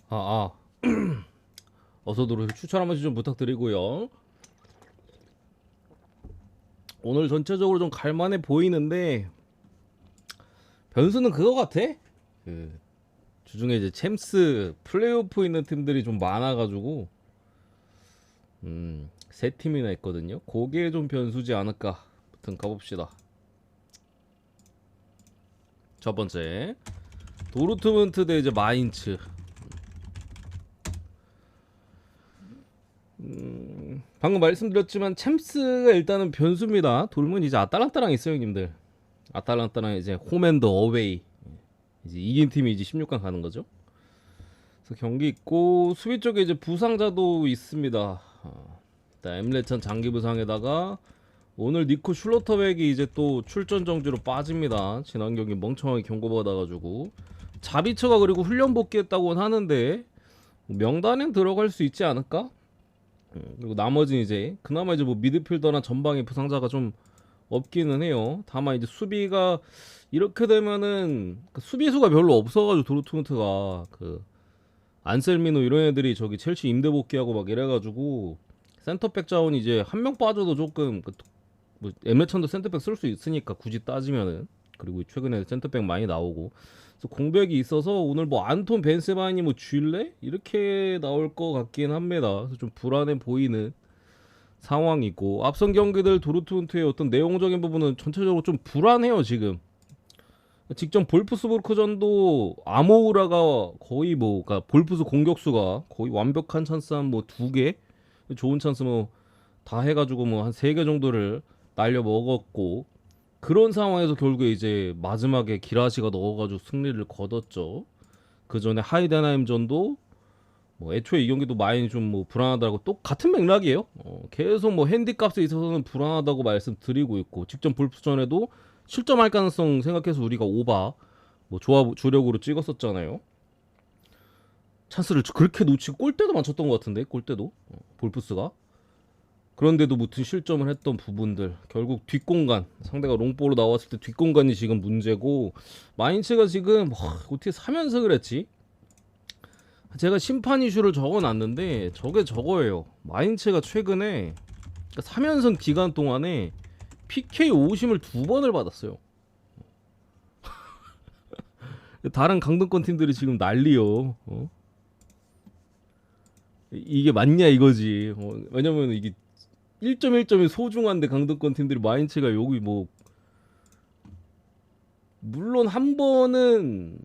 아, 어서 들어오세요. 추천 한 번씩 좀 부탁드리고요. 오늘 전체적으로 좀 갈만해 보이는데 변수는 그거 같아. 그 주중에 이제 챔스 플레이오프 있는 팀들이 좀 많아가지고 세 팀이나 있거든요. 그게 좀 변수지 않을까. 아무튼 가봅시다. 첫 번째 도르트문트 대 이제 마인츠. 방금 말씀드렸지만 챔스가 일단은 변수입니다. 돌면 이제 아따랑따랑 있어요, 형님들. 아탈란타랑 이제 홈앤더 어웨이, 이제 이긴 팀이 이제 16강 가는 거죠. 그래서 경기 있고 수비 쪽에 이제 부상자도 있습니다. 일단 엠레찬 장기 부상에다가 오늘 니코 슐로터백이 이제 또 출전 정지로 빠집니다. 지난 경기 멍청하게 경고받아가지고 자비처가 그리고 훈련 복귀했다고는 하는데 명단엔 들어갈 수 있지 않을까? 그리고 나머지는 이제 그나마 이제 뭐 미드필더나 전방에 부상자가 좀 없기는 해요. 다만 이제 수비가 이렇게 되면은 그 수비수가 별로 없어가지고 도르트문트가 그 안셀미노 이런 애들이 저기 첼시 임대 복귀하고 막 이래가지고 센터백 자원이 이제 한 명 빠져도 조금 뭐 엠레찬도 센터백 쓸 수 있으니까 굳이 따지면은, 그리고 최근에 센터백 많이 나오고 그래서 공백이 있어서 오늘 뭐 안톤 벤세바니 뭐 쥘레 이렇게 나올 것 같긴 합니다. 그래서 좀 불안해 보이는 상황이고 앞선 경기들 도르트문트의 어떤 내용적인 부분은 전체적으로 좀 불안해요 지금. 직전 볼프스부르크전도 아모우라가 거의 뭐 그러니까 볼프스 공격수가 거의 완벽한 찬스 한 뭐 두 개, 좋은 찬스 뭐 다 해가지고 뭐 한 세 개 정도를 날려 먹었고, 그런 상황에서 결국에 이제 마지막에 기라시가 넣어가지고 승리를 거뒀죠. 그 전에 하이덴하임전도 뭐 애초에 이 경기도 많이 좀 뭐 불안하다고 또 같은 맥락이에요. 계속 뭐 핸디값에 있어서는 불안하다고 말씀드리고 있고, 직전 볼프전에도 실점할 가능성 생각해서 우리가 오바 뭐 조합 주력으로 찍었었잖아요. 찬스를 그렇게 놓치고 골대도 맞췄던 것 같은데, 골대도 볼프스가. 그런데도 무튼 실점을 했던 부분들, 결국 뒷공간, 상대가 롱볼로 나왔을 때 뒷공간이 지금 문제고, 마인츠가 지금 어떻게 3연승을 했지? 제가 심판 이슈를 적어놨는데 저게 저거예요. 마인츠가 최근에 3연승 기간 동안에 PK 오심을 2번을 받았어요. 다른 강등권 팀들이 지금 난리요. 이게 맞냐 이거지. 왜냐면 이게 1.1점이 소중한데 강등권 팀들이 마인츠가 여기 뭐 물론 한 번은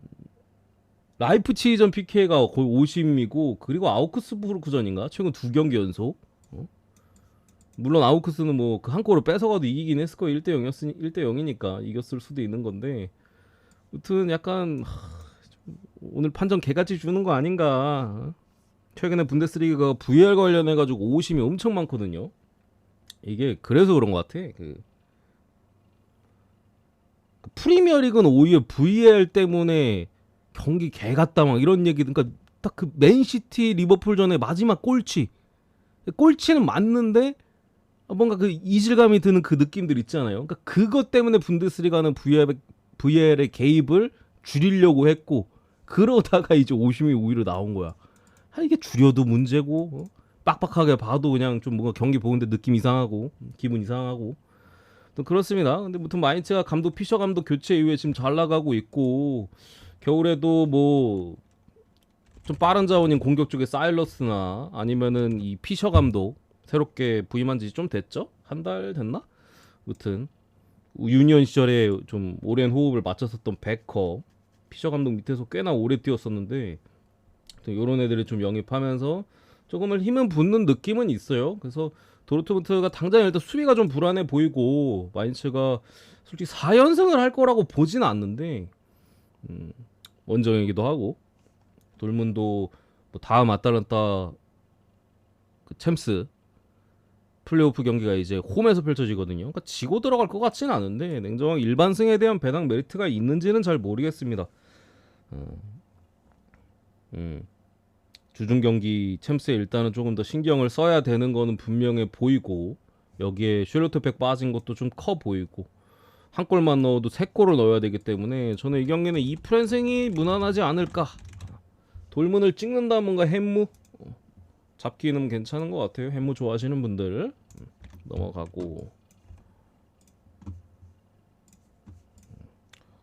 라이프치히전 PK가 거의 50이고, 그리고 아우크스부르크전인가 최근 두 경기 연속. 물론 아우크스는 뭐 그 한 골을 뺏어가도 이기긴 했을 거예요. 1대 0이니까 이겼을 수도 있는 건데, 아무튼 약간 오늘 판정 개같이 주는 거 아닌가. 최근에 분데스리가가 VAR 관련해가지고 오심이 엄청 많거든요. 이게 그래서 그런 것 같아. 그 프리미어리그는 오히려 VAR 때문에 경기 개같다 막 이런 얘기. 그러니까 딱 그 맨시티 리버풀 전에 마지막 골치는 맞는데 뭔가 그 이질감이 드는 그 느낌들 있잖아요. 그러니까 그것 때문에 분데스리가는 VAR의 개입을 줄이려고 했고, 그러다가 이제 오심이 오히려 나온 거야. 이게 줄여도 문제고, 빡빡하게 봐도 그냥 좀 뭔가 경기 보는데 느낌 이상하고 기분 이상하고 또 그렇습니다. 근데 무튼 마인츠가 감독 피셔 감독 교체 이후에 지금 잘 나가고 있고, 겨울에도 뭐 좀 빠른 자원인 공격 쪽에 사일러스나 아니면은 이 피셔 감독 새롭게 부임한 지 좀 됐죠? 한 달 됐나? 무튼 유니언 시절에 좀 오랜 호흡을 맞췄었던 베커, 피셔 감독 밑에서 꽤나 오래 뛰었었는데 이런 애들이 좀 영입하면서 조금은 힘은 붙는 느낌은 있어요. 그래서 도르트문트가 당장 일단 수비가 좀 불안해 보이고, 마인츠가 솔직히 4연승을 할 거라고 보지는 않는데 원정이기도 하고, 돌문도 뭐 다음 아탈란타 그 챔스 플레이오프 경기가 이제 홈에서 펼쳐지거든요. 그러니까 지고 들어갈 것 같지는 않은데 냉정하게 일반승에 대한 배당 메리트가 있는지는 잘 모르겠습니다. 주중 경기 챔스에 일단은 조금 더 신경을 써야 되는 거는 분명해 보이고, 여기에 슈르트백 빠진 것도 좀 커 보이고, 한 골만 넣어도 세 골을 넣어야 되기 때문에 저는 이 경기는 2프랜승이 무난하지 않을까. 돌문을 찍는다 뭔가 햄무 잡기는 괜찮은 것 같아요. 햄무 좋아하시는 분들 넘어가고.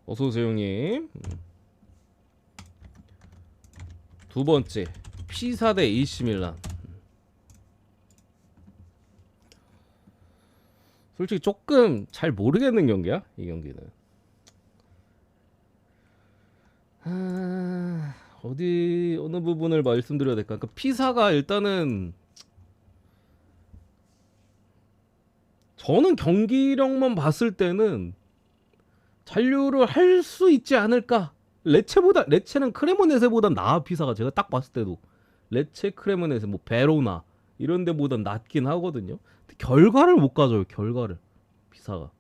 어서오세요 형님. 두 번째 피사 대 AC 밀란. 솔직히 조금 잘 모르겠는 경기야 이 경기는. 어디 어느 부분을 말씀드려야 될까? 그러니까 피사가 일단은 저는 경기력만 봤을 때는 잔류를 할 수 있지 않을까? 레체는 크레모네세보다 나아. 피사가 제가 딱 봤을 때도 레체, 크레모네세, 뭐 베로나 이런 데보단 낫긴 하거든요. 근데 결과를 못 가져요. 결과를 피사가.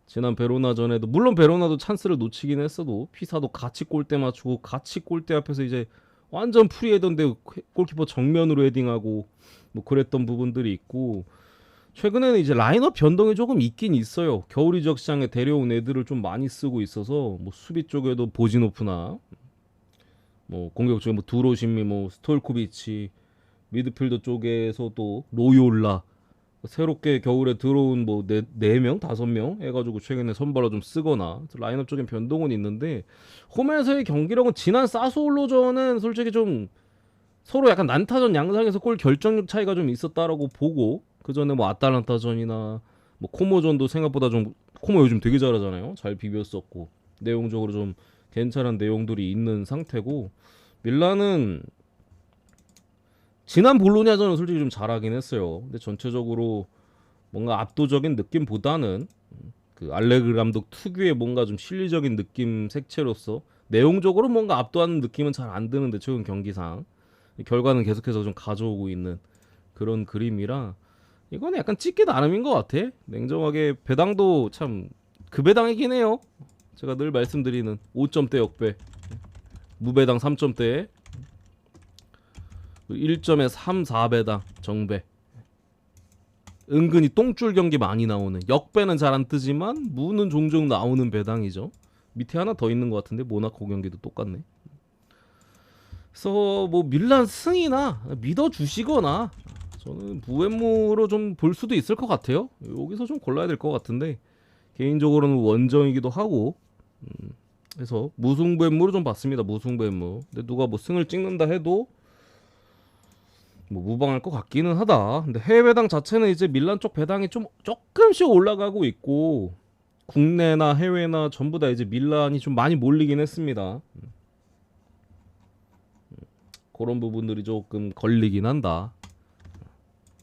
지난 베로나전에도 물론 베로나도 찬스를 놓치긴 했어도 피사도 같이 골대 맞추고 같이 골대 앞에서 이제 완전 프리헤더인데 골키퍼 정면으로 헤딩하고 뭐 그랬던 부분들이 있고, 최근에는 이제 라인업 변동이 조금 있긴 있어요. 겨울 이적 시장에 데려온 애들을 좀 많이 쓰고 있어서 뭐 수비 쪽에도 보지노프나 뭐 공격 쪽에 뭐 두로심미, 뭐 스톨코비치, 미드필더 쪽에서도 로요올라, 새롭게 겨울에 들어온 뭐 네 명, 다섯 명 해가지고 최근에 선발로 좀 쓰거나 라인업 쪽엔 변동은 있는데, 홈에서의 경기력은 지난 사스올로전은 솔직히 좀 서로 약간 난타전 양상에서 골 결정력 차이가 좀 있었다라고 보고, 그 전에 뭐 아탈란타전이나 뭐 코모전도 생각보다 좀, 코모 요즘 되게 잘하잖아요. 잘 비볐었고 내용적으로 좀 괜찮은 내용들이 있는 상태고, 밀란은 지난 볼로냐전은 솔직히 좀 잘하긴 했어요. 근데 전체적으로 뭔가 압도적인 느낌보다는 그 알레그리 감독 특유의 뭔가 좀 실리적인 느낌 색채로서 내용적으로 뭔가 압도하는 느낌은 잘 안 드는데, 최근 경기상 결과는 계속해서 좀 가져오고 있는 그런 그림이라 이거는 약간 찍기 나름인 것 같아. 냉정하게 배당도 참 그 배당이긴 해요. 제가 늘 말씀드리는 5점대 역배, 무배당 3점대, 1점에 3, 4배당 정배. 은근히 똥줄 경기 많이 나오는, 역배는 잘 안 뜨지만 무는 종종 나오는 배당이죠. 밑에 하나 더 있는 것 같은데 모나코 경기도 똑같네. 그래서 뭐 밀란 승이나 믿어주시거나 저는 무앤무로 좀 볼 수도 있을 것 같아요. 여기서 좀 골라야 될 것 같은데 개인적으로는 원정이기도 하고, 그래서 무승부앤무로 좀 봤습니다. 무승부앤무. 근데 누가 뭐 승을 찍는다 해도 뭐 무방할 것 같기는 하다. 근데 해외 배당 자체는 이제 밀란 쪽 배당이 좀 조금씩 올라가고 있고, 국내나 해외나 전부 다 이제 밀란이 좀 많이 몰리긴 했습니다. 그런 부분들이 조금 걸리긴 한다.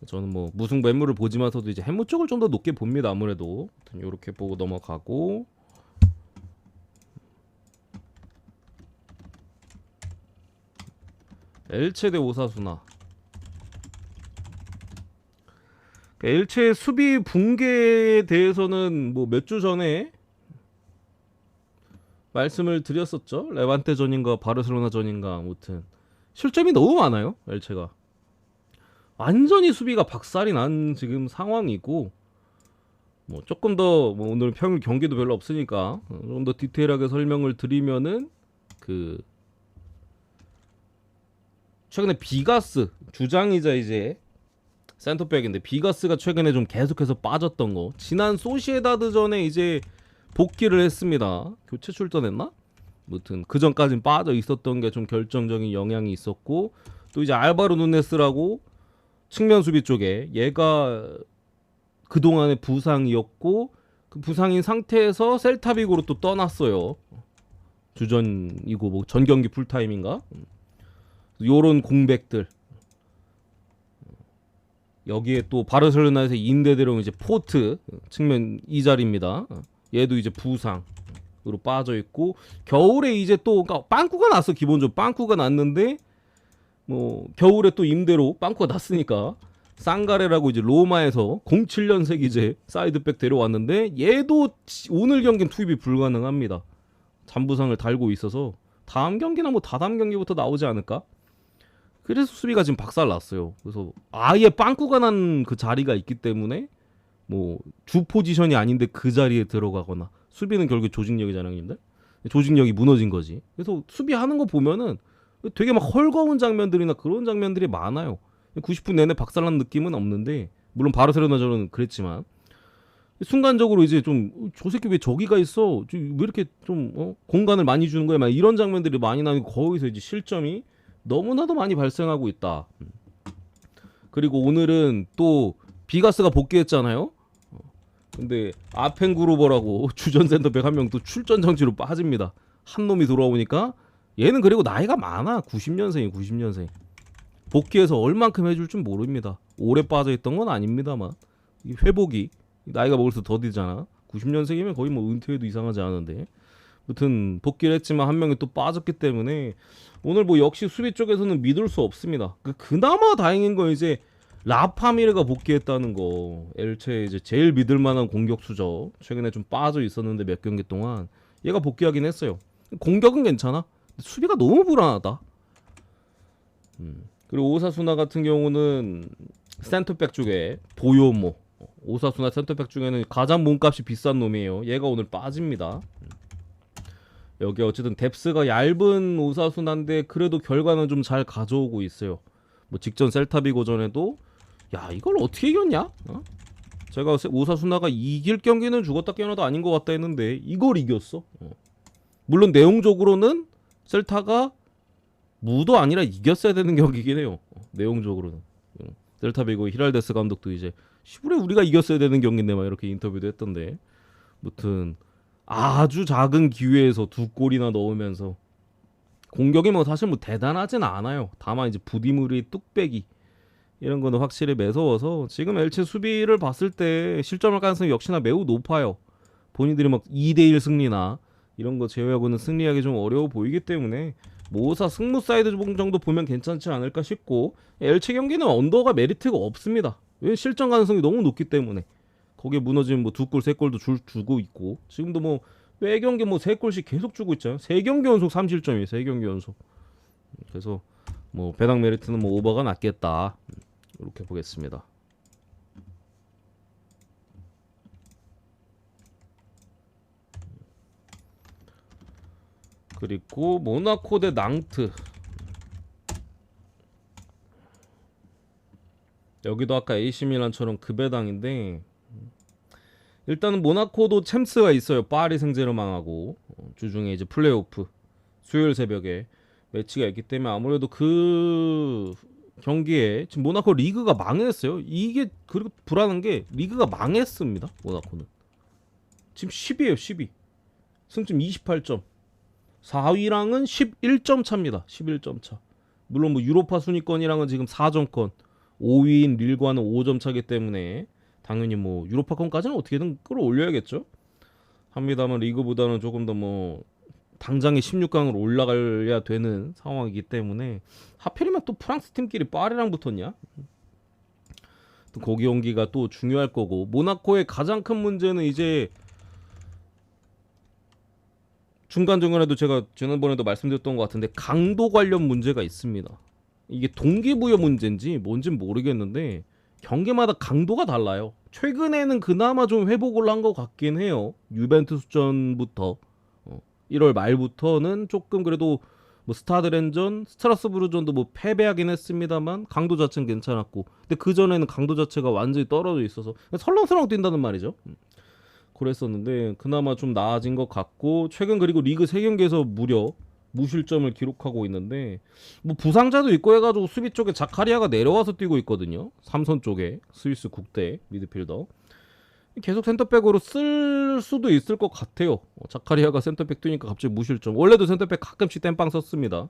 저는 뭐 무승부 햄무를 보지만서도 이제 햄무 쪽을 좀 더 높게 봅니다. 아무래도 이렇게 보고 넘어가고, 엘체 대 오사수나. 엘체 수비 붕괴에 대해서는 뭐 몇 주 전에 말씀을 드렸었죠. 레반테전인가 바르셀로나전인가 아무튼 실점이 너무 많아요. 엘체가 완전히 수비가 박살이 난 지금 상황이고, 뭐 조금 더 뭐 오늘 평일 경기도 별로 없으니까 좀 더 디테일하게 설명을 드리면은, 그 최근에 비가스 주장이자 이제 센터백인데, 비가스가 최근에 좀 계속해서 빠졌던 거, 지난 소시에다드전에 이제 복귀를 했습니다. 교체 출전했나? 아무튼 그 전까진 빠져 있었던 게 좀 결정적인 영향이 있었고, 또 이제 알바로 누네스라고 측면 수비 쪽에 얘가 그동안의 부상이었고, 그 부상인 상태에서 셀타비고로 또 떠났어요. 주전이고 뭐 전 경기 풀타임인가? 요런 공백들. 여기에 또 바르셀로나에서 인대대로 이제 포트 측면 이 자리입니다. 얘도 이제 부상으로 빠져 있고, 겨울에 이제 또 그러니까 빵꾸가 났어. 기본적으로 빵꾸가 났는데 뭐 겨울에 또 임대로 빵꾸가 났으니까 쌍가레라고 이제 로마에서 07년생 이제 사이드백 데려왔는데, 얘도 오늘 경기는 투입이 불가능합니다. 잔부상을 달고 있어서 다음 경기나 뭐 다다음 경기부터 나오지 않을까? 그래서 수비가 지금 박살 났어요. 그래서 아예 빵꾸가 난 그 자리가 있기 때문에 뭐 주 포지션이 아닌데 그 자리에 들어가거나, 수비는 결국 조직력이잖아요, 형님들. 조직력이 무너진 거지. 그래서 수비하는 거 보면은 되게 막 헐거운 장면들이나 그런 장면들이 많아요. 90분 내내 박살난 느낌은 없는데, 물론 바르셀로나전은 그랬지만 순간적으로 이제 좀 저 새끼 왜 저기가 있어? 왜 이렇게 좀 공간을 많이 주는 거야? 막 이런 장면들이 많이 나니까 거기서 이제 실점이 너무나도 많이 발생하고 있다. 그리고 오늘은 또 비가스가 복귀했잖아요. 근데 아펜구로버라고 주전 센터백 한 명 또 출전 정지로 빠집니다. 한 놈이 돌아오니까 얘는 그리고 나이가 많아. 90년생이 90년생. 복귀해서 얼만큼 해줄 줄 모릅니다. 오래 빠져있던 건 아닙니다만 이 회복이 나이가 먹을수록 더디잖아. 90년생이면 거의 뭐 은퇴해도 이상하지 않은데, 아무튼 복귀를 했지만 한 명이 또 빠졌기 때문에 오늘 뭐 역시 수비 쪽에서는 믿을 수 없습니다. 그나마 다행인 건 이제 라파미르가 복귀했다는 거. 엘체 이제 제일 믿을 만한 공격수죠. 최근에 좀 빠져 있었는데 몇 경기 동안 얘가 복귀하긴 했어요. 공격은 괜찮아. 수비가 너무 불안하다. 그리고 오사수나 같은 경우는 센터백 쪽에 보요모, 오사수나 센터백 중에는 가장 몸값이 비싼 놈이에요. 얘가 오늘 빠집니다. 여기 어쨌든 뎁스가 얇은 오사수나인데 그래도 결과는 좀 잘 가져오고 있어요. 뭐 직전 셀타비고전에도 야 이걸 어떻게 이겼냐? 제가 오사수나가 이길 경기는 죽었다 깨어나도 아닌 것 같다 했는데 이걸 이겼어. 물론 내용적으로는 셀타가 무도 아니라 이겼어야 되는 경기긴 해요. 내용적으로는. 셀타비고 히랄데스 감독도 이제 시부레 우리가 이겼어야 되는 경기인데 막 이렇게 인터뷰도 했던데, 무튼 아주 작은 기회에서 2골이나 넣으면서 공격이 뭐 사실 뭐 대단하진 않아요. 다만 이제 부디무리 뚝배기 이런 거는 확실히 매서워서 지금 엘체 수비를 봤을 때 실점할 가능성이 역시나 매우 높아요. 본인들이 막 2대1 승리나 이런 거 제외하고는 승리하기 좀 어려워 보이기 때문에 모사 승무 사이드 정도 보면 괜찮지 않을까 싶고, 엘체 경기는 언더가 메리트가 없습니다. 왜 실점 가능성이 너무 높기 때문에. 거기에 무너지면 뭐 2골 3골도 주고 있고, 지금도 뭐 매경기 뭐 3골씩 계속 주고 있잖아요. 3경기 연속 3실점이에요. 3경기 연속. 그래서 뭐 배당 메리트는 뭐 오버가 낫겠다, 이렇게 보겠습니다. 그리고 모나코 대 낭트. 여기도 아까 AC 밀란처럼 급배당인데, 일단은 모나코도 챔스가 있어요. 파리 생제르맹하고 주중에 이제 플레이오프 수요일 새벽에 매치가 있기 때문에 아무래도 그 경기에 지금 모나코 리그가 망했어요. 이게 그리고 불안한 게 리그가 망했습니다. 모나코는 지금 10위에요. 10위. 승점 28점. 4위랑은 11점 차입니다. 11점 차. 물론 뭐 유로파 순위권이랑은 지금 4점권. 5위인 릴과는 5점 차기 때문에 당연히 뭐 유로파권까지는 어떻게든 끌어올려야겠죠. 합니다만 리그보다는 조금 더 뭐 당장에 16강으로 올라가야 되는 상황이기 때문에, 하필이면 또 프랑스 팀끼리 파리랑 붙었냐? 또 거기 경기가 또 중요할 거고, 모나코의 가장 큰 문제는 이제 중간중간에도 제가 지난번에도 말씀드렸던 것 같은데 강도 관련 문제가 있습니다. 이게 동기부여 문제인지 뭔진 모르겠는데 경기마다 강도가 달라요. 최근에는 그나마 좀 회복을 한 것 같긴 해요. 유벤투스전부터 1월 말부터는 조금 그래도 뭐 스타드렌전, 스트라스부르전도 뭐 패배하긴 했습니다만 강도 자체는 괜찮았고, 근데 그 전에는 강도 자체가 완전히 떨어져 있어서 설렁설렁 뛴다는 말이죠. 그랬었는데 그나마 좀 나아진 것 같고, 최근 그리고 리그 3경기에서 무려 무실점을 기록하고 있는데, 뭐 부상자도 있고 해가지고 수비 쪽에 자카리아가 내려와서 뛰고 있거든요. 삼선 쪽에 스위스 국대 미드필더 계속 센터백으로 쓸 수도 있을 것 같아요. 자카리아가 센터백 뛰니까 갑자기 무실점. 원래도 센터백 가끔씩 땜빵 썼습니다.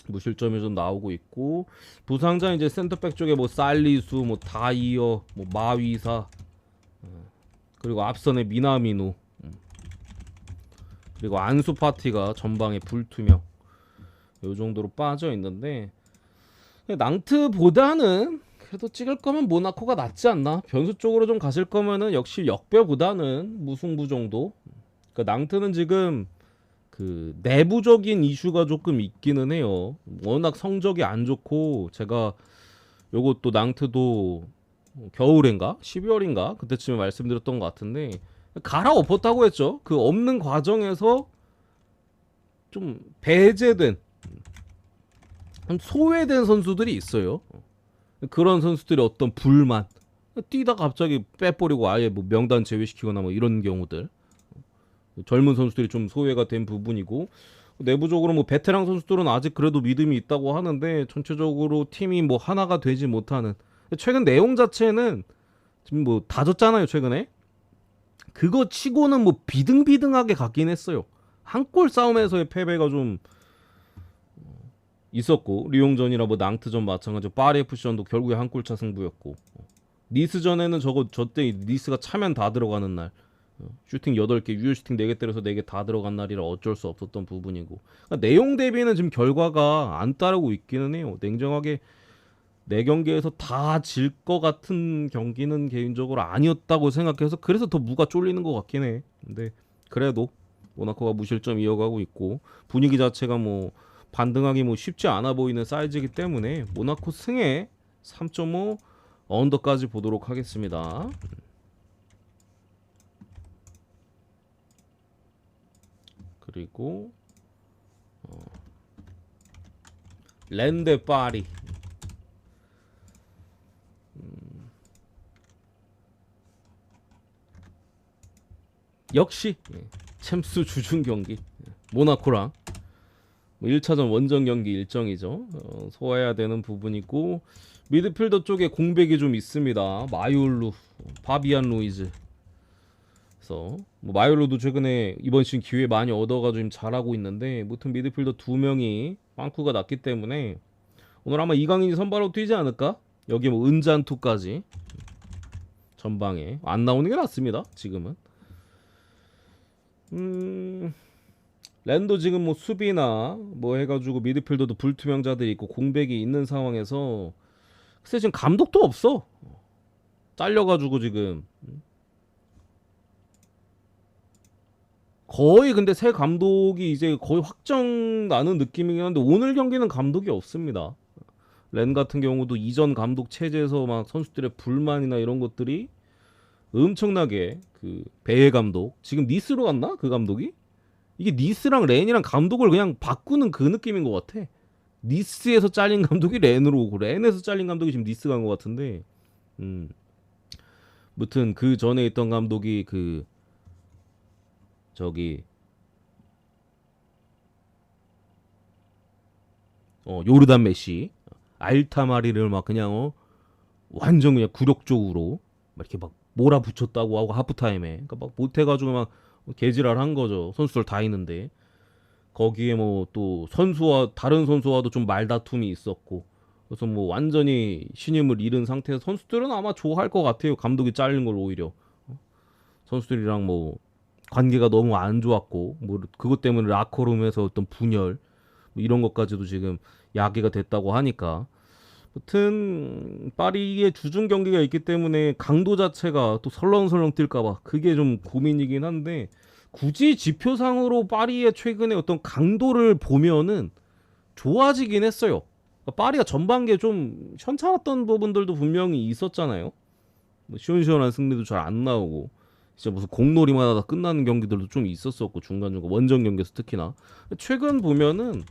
무실점이 좀 나오고 있고, 부상자 이제 센터백 쪽에 뭐 살리수, 뭐 다이어, 뭐 마위사, 그리고 앞선에 미나미노, 그리고 안수 파티가 전방에 불투명, 요 정도로 빠져 있는데, 낭트보다는 그래도 찍을 거면 모나코가 낫지 않나? 변수 쪽으로 좀 가실 거면은 역시 역배보다는 무승부 정도. 그러니까 낭트는 지금 그 내부적인 이슈가 조금 있기는 해요. 워낙 성적이 안 좋고, 제가 요것도 낭트도 겨울인가 12월인가 그때쯤에 말씀드렸던 것 같은데, 갈아엎었다고 했죠. 그 없는 과정에서 좀 배제된, 소외된 선수들이 있어요. 그런 선수들이 어떤 불만, 뛰다 갑자기 빼버리고 아예 뭐 명단 제외시키거나 뭐 이런 경우들, 젊은 선수들이 좀 소외가 된 부분이고, 내부적으로 뭐 베테랑 선수들은 아직 그래도 믿음이 있다고 하는데 전체적으로 팀이 뭐 하나가 되지 못하는, 최근 내용 자체는 지금 뭐 다 졌잖아요 최근에. 그거 치고는 뭐 비등비등하게 갔긴 했어요. 한 골 싸움에서의 패배가 좀 있었고, 리옹전이나 뭐 낭트전 마찬가지고, 파리 FC전도 결국에 한 골차 승부였고, 니스전에는 저때 니스가 차면 다 들어가는 날, 슈팅 8개, 유효 슈팅 4개 때려서 4개 다 들어간 날이라 어쩔 수 없었던 부분이고, 그러니까 내용 대비는 지금 결과가 안 따르고 있기는 해요. 냉정하게 4경기에서 다 질 것 같은 경기는 개인적으로 아니었다고 생각해서, 그래서 더 무가 쫄리는 것 같긴 해. 근데 그래도 모나코가 무실점 이어가고 있고, 분위기 자체가 뭐 반등하기 뭐 쉽지 않아 보이는 사이즈이기 때문에 모나코 승에 3.5 언더까지 보도록 하겠습니다. 그리고 렌데 파리, 역시 챔스 주중 경기, 모나코랑 1차전 원정 경기 일정이죠. 소화해야 되는 부분이고, 미드필더 쪽에 공백이 좀 있습니다. 마이올루, 파비안 루이즈. 그래서 뭐 마이올루도 최근에 이번 시즌 기회 많이 얻어가지고 지금 잘하고 있는데, 무튼 미드필더 2명이 빵꾸가 났기 때문에 오늘 아마 이강인이 선발로 뛰지 않을까? 여기 뭐 은잔투까지 전방에 안 나오는 게 낫습니다. 지금은. 랜도 지금 뭐 수비나 뭐 해가지고 미드필더도 불투명자들이 있고 공백이 있는 상황에서, 글쎄 지금 감독도 없어. 잘려가지고 지금 거의, 근데 새 감독이 이제 거의 확정 나는 느낌이긴 한데, 오늘 경기는 감독이 없습니다. 렌 같은 경우도 이전 감독 체제에서 막 선수들의 불만이나 이런 것들이 엄청나게, 그 베예 감독 지금 니스로 갔나? 그 감독이? 이게 니스랑 렌이랑 감독을 그냥 바꾸는 그 느낌인 것 같아. 니스에서 잘린 감독이 렌으로 오고, 렌에서 잘린 감독이 지금 니스 간 것 같은데, 무튼 그 전에 있던 감독이 그 저기 요르단 메시, 알타마리를 막 그냥 완전 그냥 굴욕적으로 막 이렇게 막 몰아붙였다고 하고, 하프타임에 그러니까 막 못해가지고 막 개지랄 한 거죠. 선수들 다 있는데 거기에 뭐 또 선수와 다른 선수와도 좀 말다툼이 있었고, 그래서 뭐 완전히 신임을 잃은 상태에서 선수들은 아마 좋아할 것 같아요. 감독이 잘린 걸 오히려. 선수들이랑 뭐 관계가 너무 안 좋았고, 뭐 그것 때문에 라커룸에서 어떤 분열 뭐 이런 것까지도 지금 야기가 됐다고 하니까, 아무튼 파리의 주중 경기가 있기 때문에 강도 자체가 또 설렁설렁 뛸까봐 그게 좀 고민이긴 한데, 굳이 지표상으로 파리의 최근에 어떤 강도를 보면은 좋아지긴 했어요. 그러니까 파리가 전반기에 좀 현찮았던 부분들도 분명히 있었잖아요. 뭐 시원시원한 승리도 잘 안 나오고, 진짜 무슨 공놀이만 하다 끝나는 경기들도 좀 있었었고, 중간중간 원정 경기에서 특히나. 최근 보면은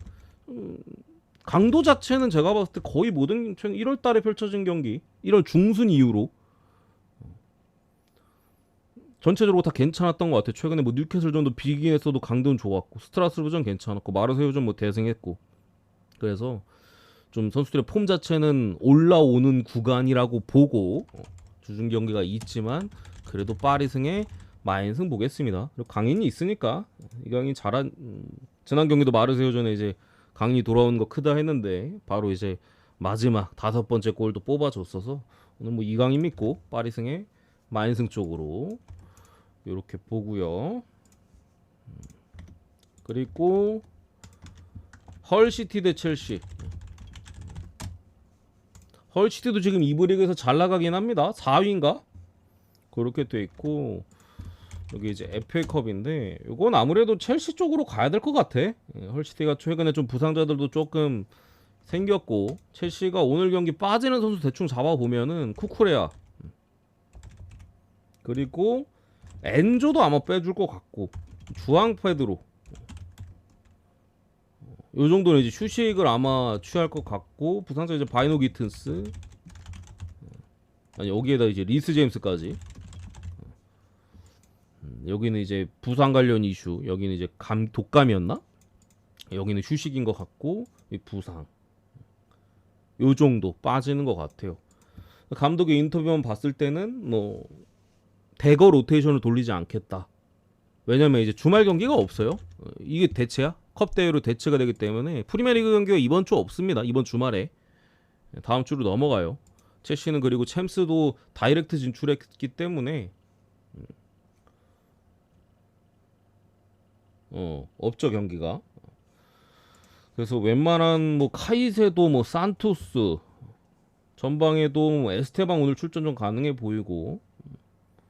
강도 자체는 제가 봤을 때 거의 모든 1월 달에 펼쳐진 경기, 1월 중순 이후로 전체적으로 다 괜찮았던 것 같아요. 최근에 뭐 뉴캐슬전도 비기긴 했어도 강도는 좋았고, 스트라스부전 괜찮았고, 마르세유전 뭐 대승했고, 그래서 좀 선수들의 폼 자체는 올라오는 구간이라고 보고, 주중 경기가 있지만 그래도 파리승에 마인승 보겠습니다. 그리고 강인이 있으니까, 이강인 잘한, 지난 경기도 마르세유전에 이제 강인이 돌아오는 거 크다 했는데 바로 이제 마지막 5번째 골도 뽑아줬어서, 오늘 뭐 이강인 믿고 파리승에 마인승 쪽으로 이렇게 보고요. 그리고 헐시티 대 첼시. 헐시티도 지금 이부 리그에서 잘 나가긴 합니다. 4위인가? 그렇게 돼 있고, 여기 이제 FA컵인데 이건 아무래도 첼시 쪽으로 가야 될 것 같아. 헐시티가 최근에 좀 부상자들도 조금 생겼고, 첼시가 오늘 경기 빠지는 선수 대충 잡아보면은 쿠쿠레아, 그리고 엔조도 아마 빼줄 것 같고 주황 패드로 요 정도는 이제 휴식을 아마 취할 것 같고 부상자 이제 바이노 기튼스 아니 여기에다 이제 리스 제임스까지 여기는 이제 부상 관련 이슈 여기는 이제 독감이었나? 여기는 휴식인 것 같고 부상 요 정도 빠지는 것 같아요. 감독의 인터뷰만 봤을 때는 뭐 대거 로테이션을 돌리지 않겠다. 왜냐면 이제 주말 경기가 없어요. 이게 대체야? 컵 대회로 대체가 되기 때문에 프리미어리그 경기가 이번 주 없습니다. 이번 주말에 다음 주로 넘어가요. 첼시는 그리고 챔스도 다이렉트 진출했기 때문에 없죠 경기가. 그래서 웬만한 뭐 카이세도 뭐 산토스 전방에도 뭐 에스테방 오늘 출전 좀 가능해 보이고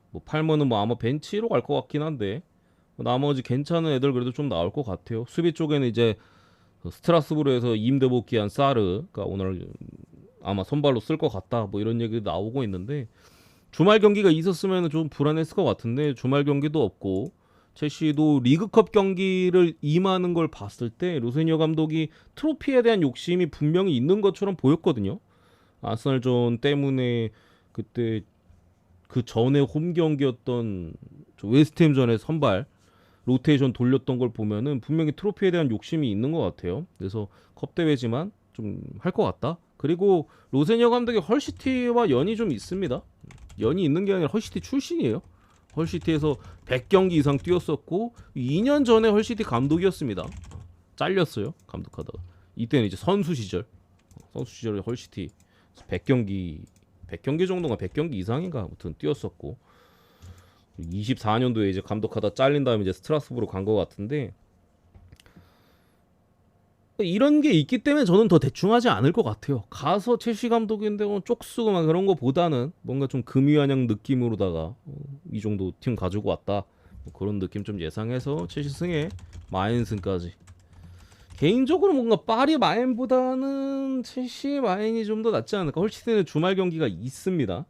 뭐 팔머는 뭐 아마 벤치로 갈 것 같긴 한데 나머지 괜찮은 애들 그래도 좀 나올 것 같아요. 수비 쪽에는 이제 스트라스부르에서 임대 복귀한 사르가 오늘 아마 선발로 쓸 것 같다 뭐 이런 얘기도 나오고 있는데 주말 경기가 있었으면 좀 불안했을 것 같은데 주말 경기도 없고 첼시도 리그컵 경기를 임하는 걸 봤을 때 로세니어 감독이 트로피에 대한 욕심이 분명히 있는 것처럼 보였거든요. 아스널전 때문에 그때 그 전에 홈 경기였던 웨스트햄전의 선발 로테이션 돌렸던 걸 보면은 분명히 트로피에 대한 욕심이 있는 것 같아요. 그래서 컵 대회지만 좀 할 것 같다. 그리고 로세니어 감독이 헐시티와 연이 좀 있습니다. 연이 있는 게 아니라 헐시티 출신이에요. 헐시티에서 100경기 이상 뛰었었고 2년 전에 헐시티 감독이었습니다. 잘렸어요 감독하다가. 이때는 이제 선수 시절에 헐시티 100경기 정도가 100경기 이상인가 아무튼 뛰었었고 24년도에 이제 감독하다 잘린 다음에 이제 스트라스부르로 간 것 같은데 이런 게 있기 때문에 저는 더 대충 하지 않을 것 같아요. 가서 첼시 감독인데 쪽수고 막 그런 거보다는 뭔가 좀 금이환영 느낌으로다가 이 정도 팀 가지고 왔다 뭐 그런 느낌 좀 예상해서 첼시 승에 마인 승까지. 개인적으로 뭔가 파리 마인보다는 첼시 마인이 좀 더 낫지 않을까. 헐시티는 주말 경기가 있습니다.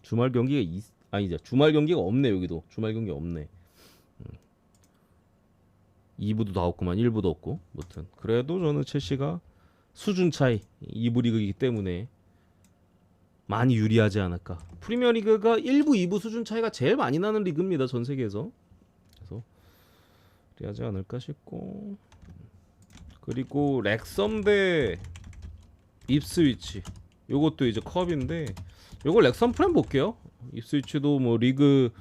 주말 경기가 아니죠. 주말 경기가 없네. 여기도 주말 경기 없네. 2부도 다 없구만. 1부도 없고. 무튼 그래도 저는 첼시가 수준 차이 2부 리그이기 때문에 많이 유리하지 않을까. 프리미어리그가 1부, 2부 수준 차이가 제일 많이 나는 리그입니다. 전 세계에서. 그래서 유리하지 않을까 싶고. 그리고 렉섬 대 입스위치. 요것도 이제 컵인데 요거 렉섬 프렘 볼게요. 입스위치도 뭐 리그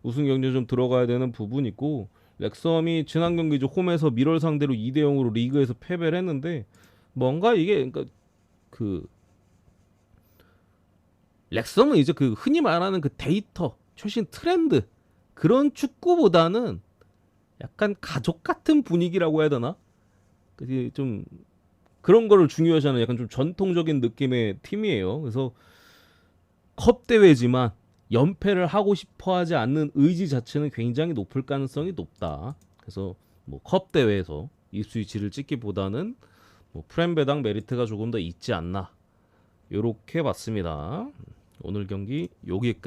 우승 경쟁 좀 들어가야 되는 부분이 있고 렉섬이 지난 경기 이제 홈에서 미럴 상대로 2대 0으로 리그에서 패배를 했는데 뭔가 이게 그러니까 그 렉섬은 이제 그 흔히 말하는 그 데이터 최신 트렌드 그런 축구보다는 약간 가족 같은 분위기라고 해야 되나? 좀 그런 거를 중요시하는 약간 좀 전통적인 느낌의 팀이에요. 그래서 컵 대회지만 연패를 하고 싶어 하지 않는 의지 자체는 굉장히 높을 가능성이 높다. 그래서 뭐 컵 대회에서 이 스위치를 찍기보다는 뭐 프렘배당 메리트가 조금 더 있지 않나. 요렇게 봤습니다. 오늘 경기 여기까지.